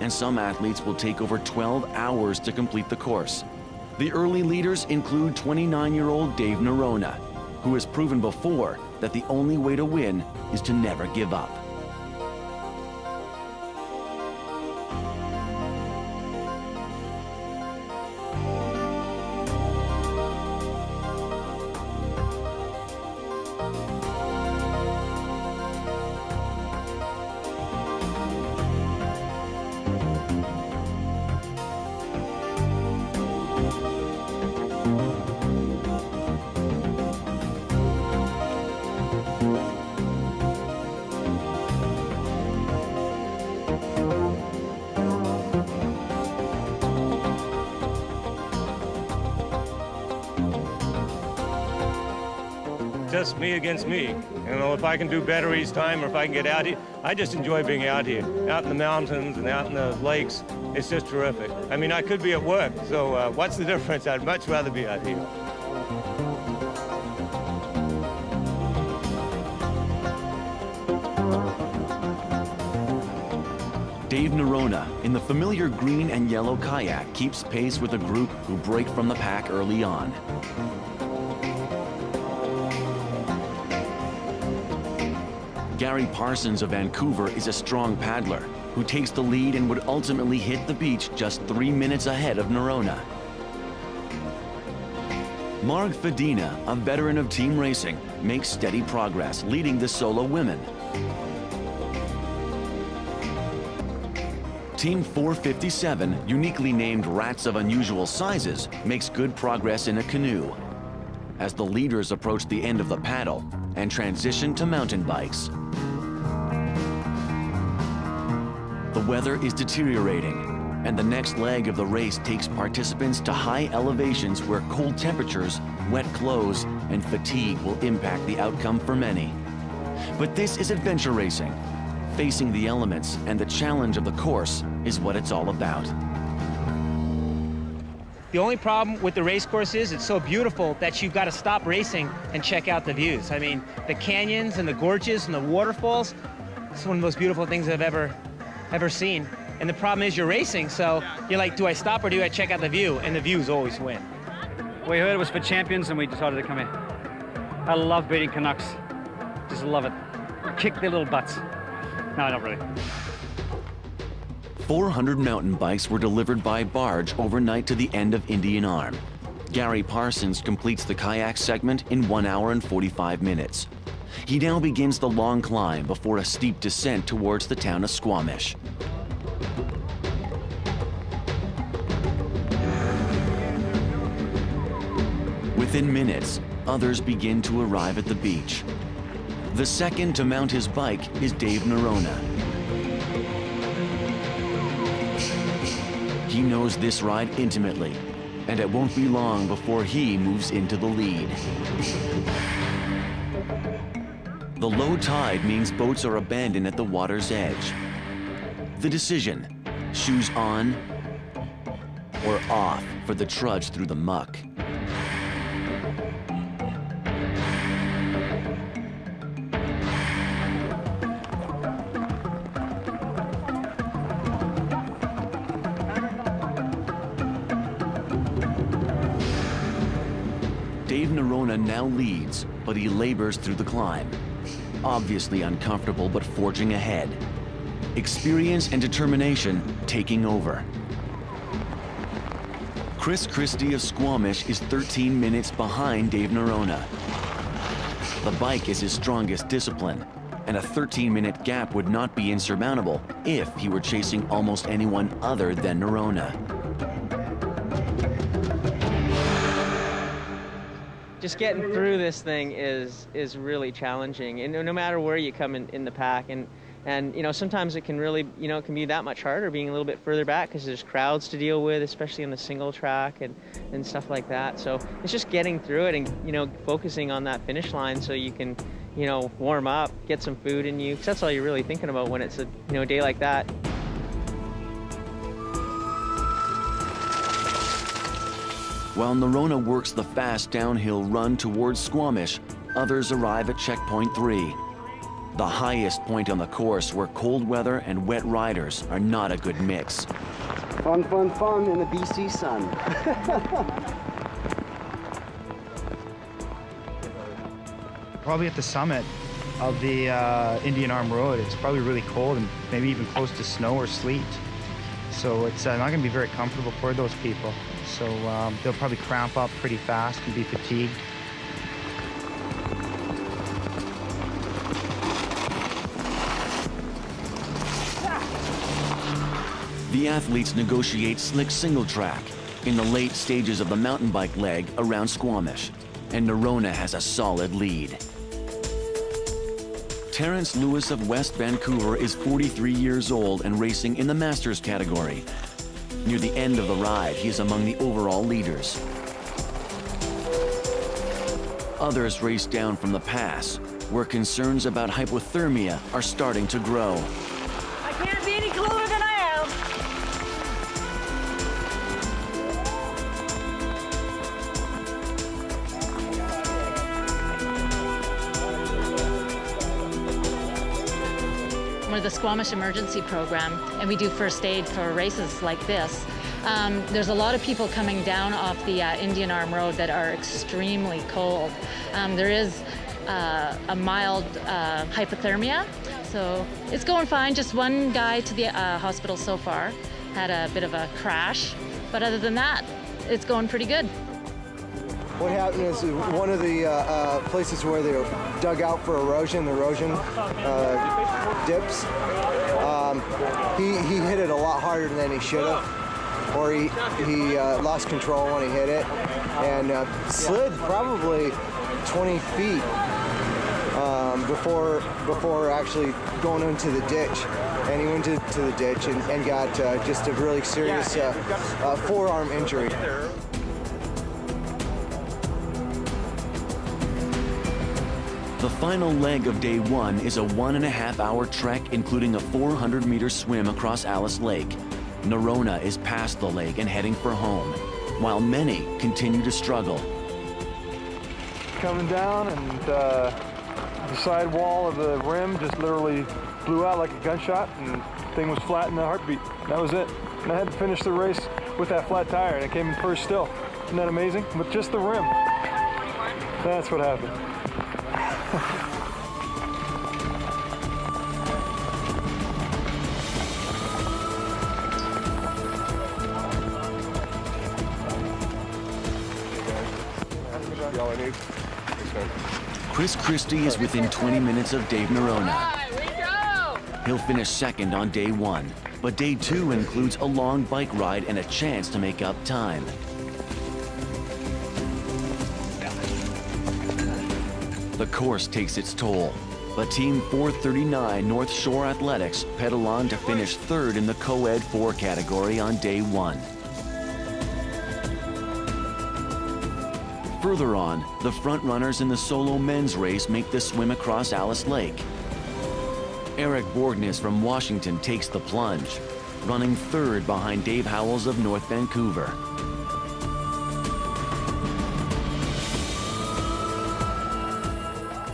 and some athletes will take over 12 hours to complete the course. The early leaders include 29-year-old Dave Norona, who has proven before that the only way to win is to never give up. Just me against me. You know, if I can do better each time or if I can get out here, I just enjoy being out here, out in the mountains and out in the lakes. It's just terrific. I mean, I could be at work, so what's the difference? I'd much rather be out here. Dave Norona, in the familiar green and yellow kayak, keeps pace with a group who break from the pack early on. Gary Parsons of Vancouver is a strong paddler who takes the lead and would ultimately hit the beach just 3 minutes ahead of Norona. Marg Fedina, a veteran of team racing, makes steady progress, leading the solo women. Team 457, uniquely named Rats of Unusual Sizes, makes good progress in a canoe as the leaders approach the end of the paddle and transition to mountain bikes. The weather is deteriorating, and the next leg of the race takes participants to high elevations where cold temperatures, wet clothes, and fatigue will impact the outcome for many. But this is adventure racing. Facing the elements and the challenge of the course is what it's all about. The only problem with the race course is it's so beautiful that you've got to stop racing and check out the views. I mean, the canyons and the gorges and the waterfalls, it's one of the most beautiful things I've ever seen. And the problem is you're racing, so you're like, do I stop or do I check out the view? And the views always win. We heard it was for champions and we decided to come here. I love beating Canucks. Just love it. Kick their little butts. No, not really. 400 mountain bikes were delivered by barge overnight to the end of Indian Arm. Gary Parsons completes the kayak segment in 1 hour and 45 minutes. He now begins the long climb before a steep descent towards the town of Squamish. Within minutes, others begin to arrive at the beach. The second to mount his bike is Dave Norona. He knows this ride intimately, and it won't be long before he moves into the lead. The low tide means boats are abandoned at the water's edge. The decision, shoes on or off for the trudge through the muck. Dave Norona now leads, but he labors through the climb. Obviously uncomfortable, but forging ahead. Experience and determination taking over. Chris Christie of Squamish is 13 minutes behind Dave Norona. The bike is his strongest discipline, and a 13-minute gap would not be insurmountable if he were chasing almost anyone other than Norona. Just getting through this thing is really challenging, and no matter where you come in the pack, and you know, sometimes it can really, you know, it can be that much harder being a little bit further back because there's crowds to deal with, especially on the single track and stuff like that. So it's just getting through it and, you know, focusing on that finish line so you can, you know, warm up, get some food in you, because that's all you're really thinking about when it's a, you know, day like that. While Norona works the fast downhill run towards Squamish, others arrive at checkpoint 3. the highest point on the course where cold weather and wet riders are not a good mix. Fun, fun, fun in the BC sun. Probably at the summit of the Indian Arm Road, it's probably really cold and maybe even close to snow or sleet. So it's not going to be very comfortable for those people. So they'll probably cramp up pretty fast and be fatigued. The athletes negotiate slick single track in the late stages of the mountain bike leg around Squamish, and Norona has a solid lead. Terrence Lewis of West Vancouver is 43 years old and racing in the Masters category. Near the end of the ride, he is among the overall leaders. Others race down from the pass, where concerns about hypothermia are starting to grow. I can't be any cooler than I am. We're the Squamish Emergency Program, and we do first aid for races like this. There's a lot of people coming down off the Indian Arm Road that are extremely cold. There is a mild hypothermia, so it's going fine. Just one guy to the hospital so far, had a bit of a crash, but other than that, it's going pretty good. What happened is one of the places where they dug out for erosion dips, he hit it a lot harder than he should have, or he lost control when he hit it, and slid probably 20 feet before actually going into the ditch. And he went into the ditch and got just a really serious forearm injury. The final leg of day one is a 1.5-hour trek, including a 400-meter swim across Alice Lake. Norona is past the lake and heading for home, while many continue to struggle. Coming down, and the side wall of the rim just literally blew out like a gunshot, and the thing was flat in a heartbeat. That was it. And I had to finish the race with that flat tire, and I came in first still. Isn't that amazing? With just the rim. That's what happened. Chris Christie is within 20 minutes of Dave Norona. He'll finish second on day one, but day two includes a long bike ride and a chance to make up time. The course takes its toll, but Team 439 North Shore Athletics pedal on to finish third in the Co-Ed 4 category on day one. Further on, the front runners in the solo men's race make the swim across Alice Lake. Eric Borgnes from Washington takes the plunge, running third behind Dave Howells of North Vancouver.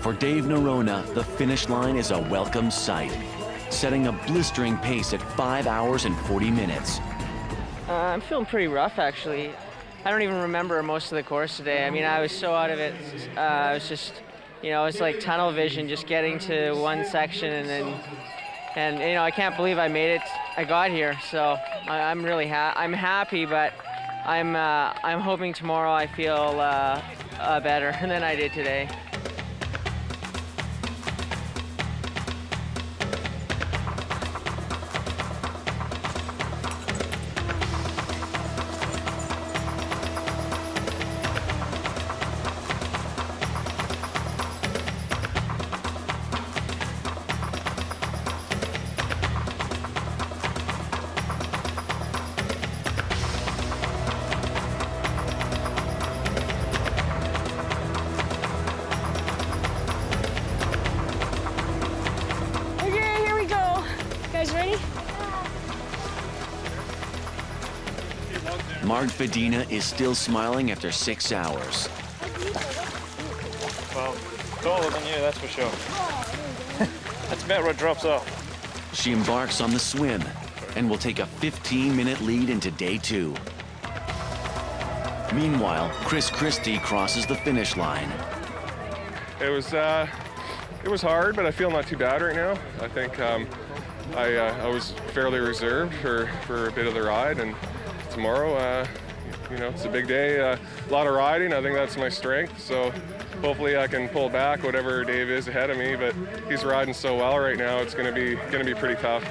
For Dave Norona, the finish line is a welcome sight, setting a blistering pace at 5 hours and 40 minutes. I'm feeling pretty rough, actually. I don't even remember most of the course today. I mean, I was so out of it. I was just, you know, it's like tunnel vision, just getting to one section, and you know, I can't believe I made it. I got here, so I'm really I'm happy, but I'm hoping tomorrow I feel better than I did today. Marg Fedina is still smiling after 6 hours. Well, taller than you, that's for sure. about where it drops off. She embarks on the swim and will take a 15-minute lead into day 2. Meanwhile, Chris Christie crosses the finish line. It was hard, but I feel not too bad right now. I think I was fairly reserved for a bit of the ride, and tomorrow, you know, it's a big day. A lot of riding. I think that's my strength. So hopefully I can pull back whatever Dave is ahead of me. But he's riding so well right now. It's going to be pretty tough.